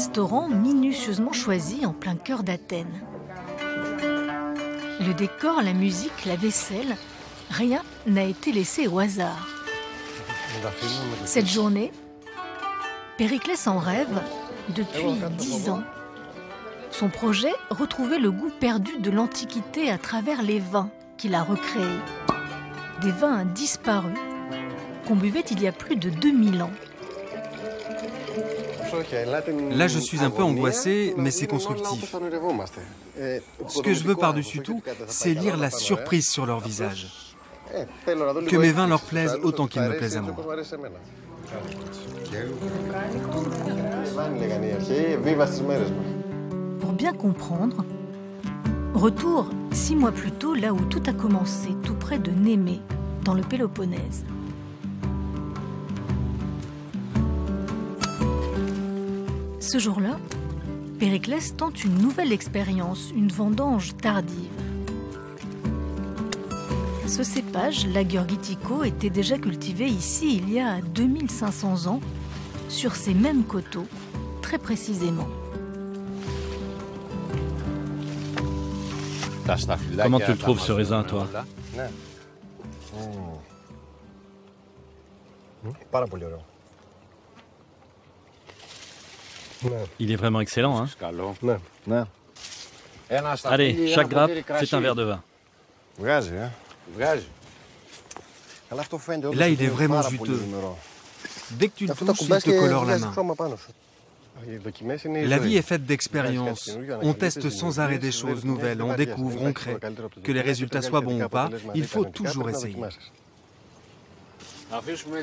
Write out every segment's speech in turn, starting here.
restaurant minutieusement choisi en plein cœur d'Athènes. Le décor, la musique, la vaisselle, rien n'a été laissé au hasard. Cette journée, Périclès en rêve depuis 10 ans. Son projet, retrouver le goût perdu de l'Antiquité à travers les vins qu'il a recréés. Des vins disparus qu'on buvait il y a plus de 2000 ans. Là, je suis un peu angoissé, mais c'est constructif. Ce que je veux par-dessus tout, c'est lire la surprise sur leur visage. Que mes vins leur plaisent autant qu'ils me plaisent à moi. Pour bien comprendre, retour 6 mois plus tôt, là où tout a commencé, tout près de Némée, dans le Péloponnèse. Ce jour-là, Périclès tente une nouvelle expérience, une vendange tardive. Ce cépage, l'Agorgitiko, était déjà cultivé ici il y a 2500 ans, sur ces mêmes coteaux, très précisément. Comment tu le trouves, ce raisin, toi? Il est vraiment excellent, hein? Allez, chaque grappe, c'est un verre de vin. Là, il est vraiment juteux. Dès que tu le touches, il te colore la main. La vie est faite d'expériences. On teste sans arrêt des choses nouvelles, on découvre, on crée. Que les résultats soient bons ou pas, il faut toujours essayer.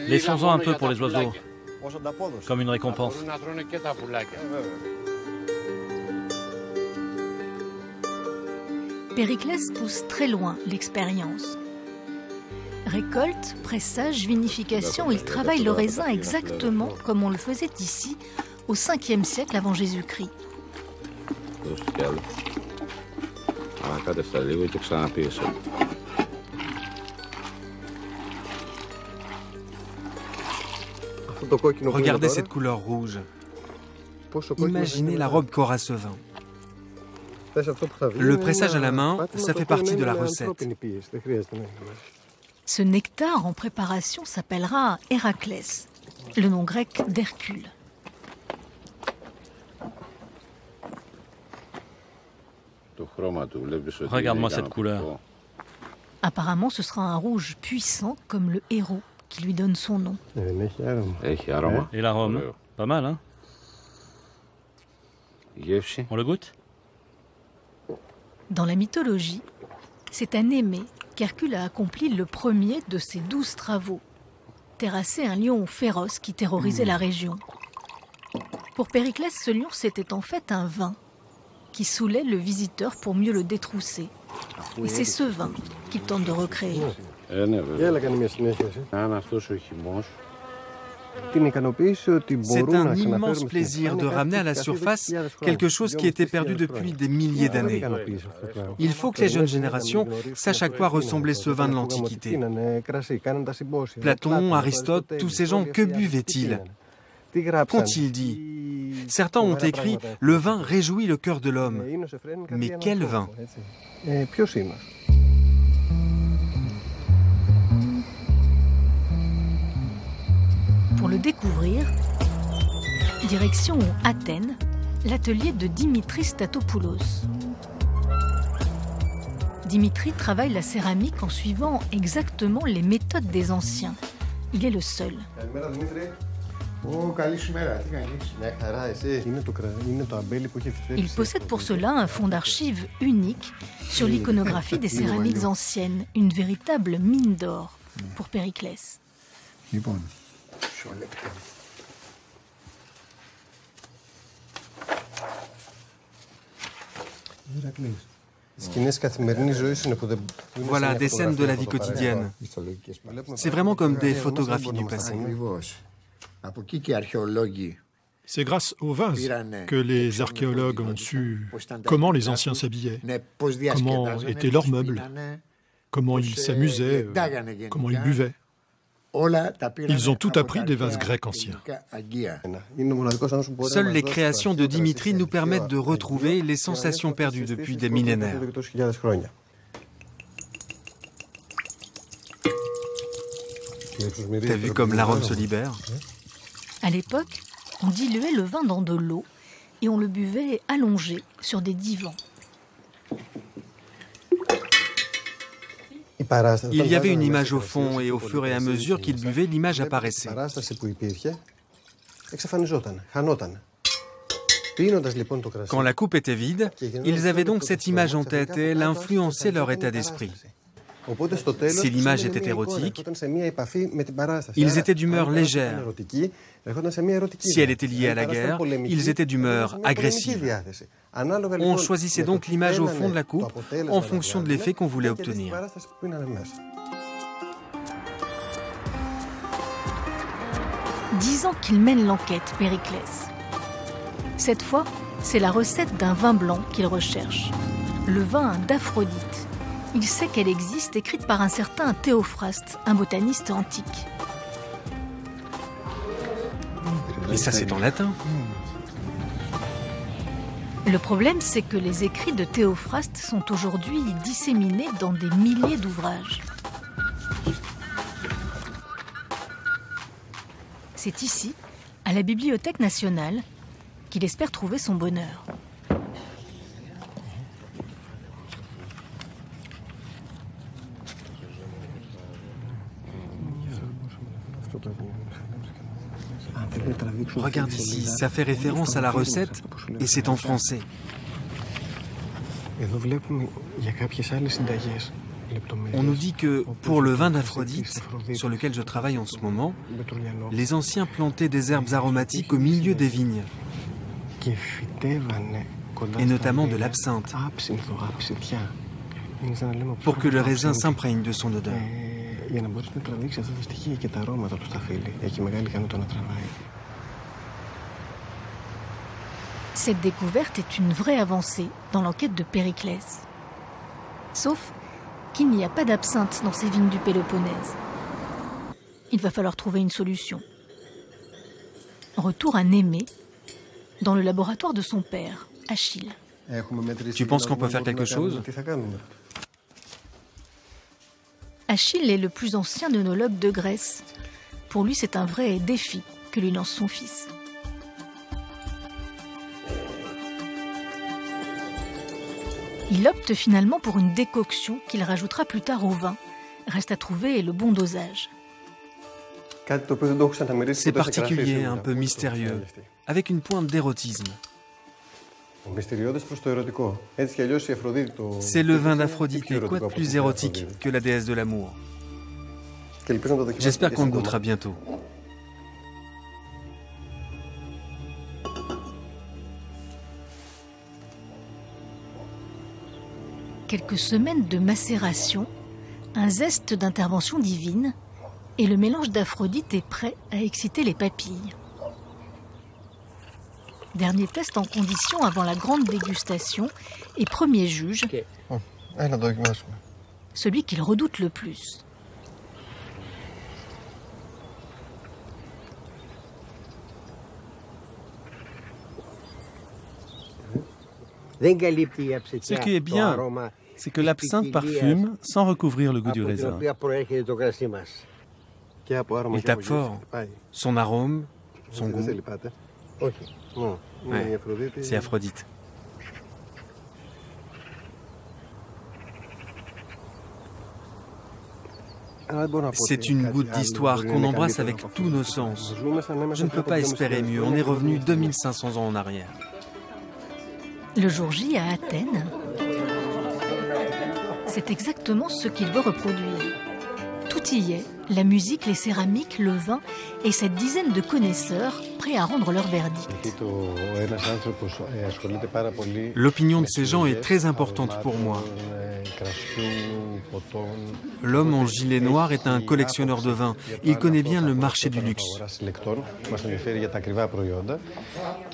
Laissons-en un peu pour les oiseaux, comme une récompense. Périclès pousse très loin l'expérience. Récolte, pressage, vinification, il travaille le raisin exactement comme on le faisait ici, au 5e siècle avant Jésus-Christ. Regardez cette couleur rouge. Imaginez la robe qu'aura ce vin. Le pressage à la main, ça fait partie de la recette. Ce nectar en préparation s'appellera Héraclès, le nom grec d'Hercule. Regarde-moi cette couleur. Apparemment, ce sera un rouge puissant comme le héros qui lui donne son nom. Et l'arôme? Pas mal, hein? On le goûte? Dans la mythologie, c'est à Némée qu'Hercule a accompli le premier de ses 12 travaux, terrasser un lion féroce qui terrorisait la région. Pour Périclès, ce lion, c'était en fait un vin qui saoulait le visiteur pour mieux le détrousser. Et c'est ce vin qu'il tente de recréer. C'est un immense plaisir de ramener à la surface quelque chose qui était perdu depuis des milliers d'années. Il faut que les jeunes générations sachent à quoi ressemblait ce vin de l'Antiquité. Platon, Aristote, tous ces gens, que buvaient-ils? Qu'ont-ils dit? Certains ont écrit « Le vin réjouit le cœur de l'homme ». Mais quel vin? Pour le découvrir, direction Athènes, l'atelier de Dimitri Statopoulos. Dimitri travaille la céramique en suivant exactement les méthodes des anciens. Il est le seul. Il possède pour cela un fonds d'archives unique sur l'iconographie des céramiques anciennes, une véritable mine d'or pour Périclès. Voilà des scènes de la vie quotidienne. C'est vraiment comme des photographies du passé. C'est grâce aux vases que les archéologues ont su comment les anciens s'habillaient, comment étaient leurs meubles, comment ils s'amusaient, comment ils buvaient. Ils ont tout appris des vases grecs anciens. Seules les créations de Dimitri nous permettent de retrouver les sensations perdues depuis des millénaires. T'as vu comme l'arôme se libère? À l'époque, on diluait le vin dans de l'eau et on le buvait allongé sur des divans. Il y avait une image au fond et au fur et à mesure qu'il buvait, l'image apparaissait. Quand la coupe était vide, ils avaient donc cette image en tête et elle influençait leur état d'esprit. Si l'image était érotique, ils étaient d'humeur légère. Si elle était liée à la guerre, ils étaient d'humeur agressive. On choisissait donc l'image au fond de la coupe en fonction de l'effet qu'on voulait obtenir. « 10 ans qu'il mène l'enquête, Périclès. Cette fois, c'est la recette d'un vin blanc qu'il recherche. Le vin d'Aphrodite. Il sait qu'elle existe, écrite par un certain Théophraste, un botaniste antique. Mais ça, c'est en latin. Le problème, c'est que les écrits de Théophraste sont aujourd'hui disséminés dans des milliers d'ouvrages. C'est ici, à la Bibliothèque nationale, qu'il espère trouver son bonheur. Regarde ici, ça fait référence à la recette et c'est en français. On nous dit que pour le vin d'Aphrodite, sur lequel je travaille en ce moment, les anciens plantaient des herbes aromatiques au milieu des vignes, et notamment de l'absinthe, pour que le raisin s'imprègne de son odeur. Cette découverte est une vraie avancée dans l'enquête de Périclès. Sauf qu'il n'y a pas d'absinthe dans ces vignes du Péloponnèse. Il va falloir trouver une solution. Retour à Némée, dans le laboratoire de son père, Achille. Tu penses qu'on peut faire quelque chose? Achille est le plus ancien œnologue de Grèce. Pour lui, c'est un vrai défi que lui lance son fils. Il opte finalement pour une décoction qu'il rajoutera plus tard au vin. Reste à trouver le bon dosage. C'est particulier, un peu mystérieux, avec une pointe d'érotisme. C'est le vin d'Aphrodite, et quoi de plus érotique que la déesse de l'amour? J'espère qu'on le goûtera bientôt. Quelques semaines de macération, un zeste d'intervention divine, et le mélange d'Aphrodite est prêt à exciter les papilles. Dernier test en condition avant la grande dégustation et premier juge, celui qu'il redoute le plus. Ce qui est bien, c'est que l'absinthe parfume sans recouvrir le goût du raisin. Il tape fort. Son arôme, son goût. Ouais, c'est Aphrodite. C'est une goutte d'histoire qu'on embrasse avec tous nos sens. Je ne peux pas espérer mieux. On est revenu 2500 ans en arrière. Le jour J à Athènes, c'est exactement ce qu'il veut reproduire. Tout y est, la musique, les céramiques, le vin et cette dizaine de connaisseurs prêts à rendre leur verdict. L'opinion de ces gens est très importante pour moi. L'homme en gilet noir est un collectionneur de vin. Il connaît bien le marché du luxe.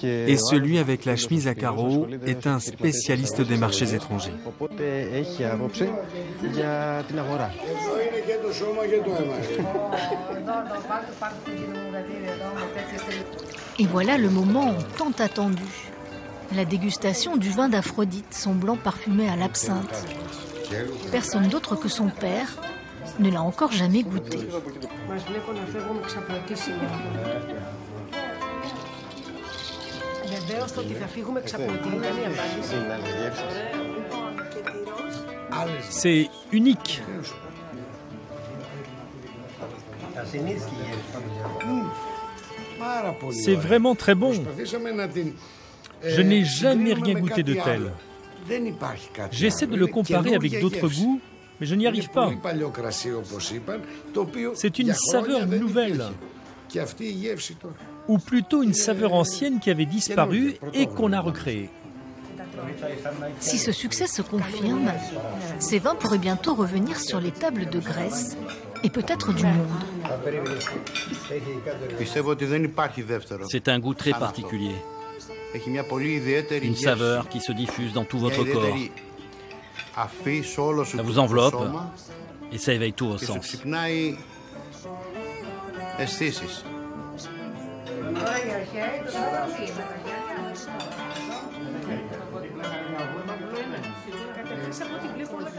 Et celui avec la chemise à carreaux est un spécialiste des marchés étrangers. Et voilà le moment tant attendu. La dégustation du vin d'Aphrodite, son blanc parfumé à l'absinthe. Personne d'autre que son père ne l'a encore jamais goûté. C'est unique. C'est vraiment très bon. Je n'ai jamais rien goûté de tel. J'essaie de le comparer avec d'autres goûts, mais je n'y arrive pas. C'est une saveur nouvelle, ou plutôt une saveur ancienne qui avait disparu et qu'on a recréée. Si ce succès se confirme, ces vins pourraient bientôt revenir sur les tables de Grèce et peut-être du monde. C'est un goût très particulier. Une saveur qui se diffuse dans tout votre corps. Ça vous enveloppe et ça éveille tous vos sens.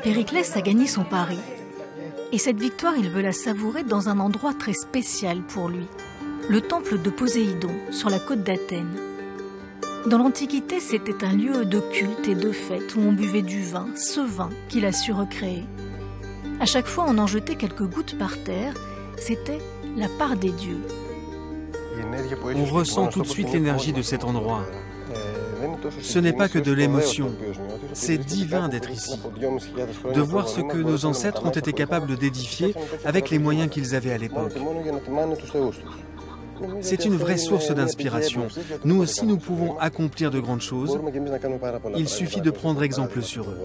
Périclès a gagné son pari. Et cette victoire, il veut la savourer dans un endroit très spécial pour lui. Le temple de Poséidon, sur la côte d'Athènes. Dans l'Antiquité, c'était un lieu de culte et de fête où on buvait du vin, ce vin qu'il a su recréer. À chaque fois, on en jetait quelques gouttes par terre. C'était la part des dieux. On ressent tout de suite l'énergie de cet endroit. Ce n'est pas que de l'émotion. C'est divin d'être ici. De voir ce que nos ancêtres ont été capables d'édifier avec les moyens qu'ils avaient à l'époque. C'est une vraie source d'inspiration. Nous aussi, nous pouvons accomplir de grandes choses. Il suffit de prendre exemple sur eux.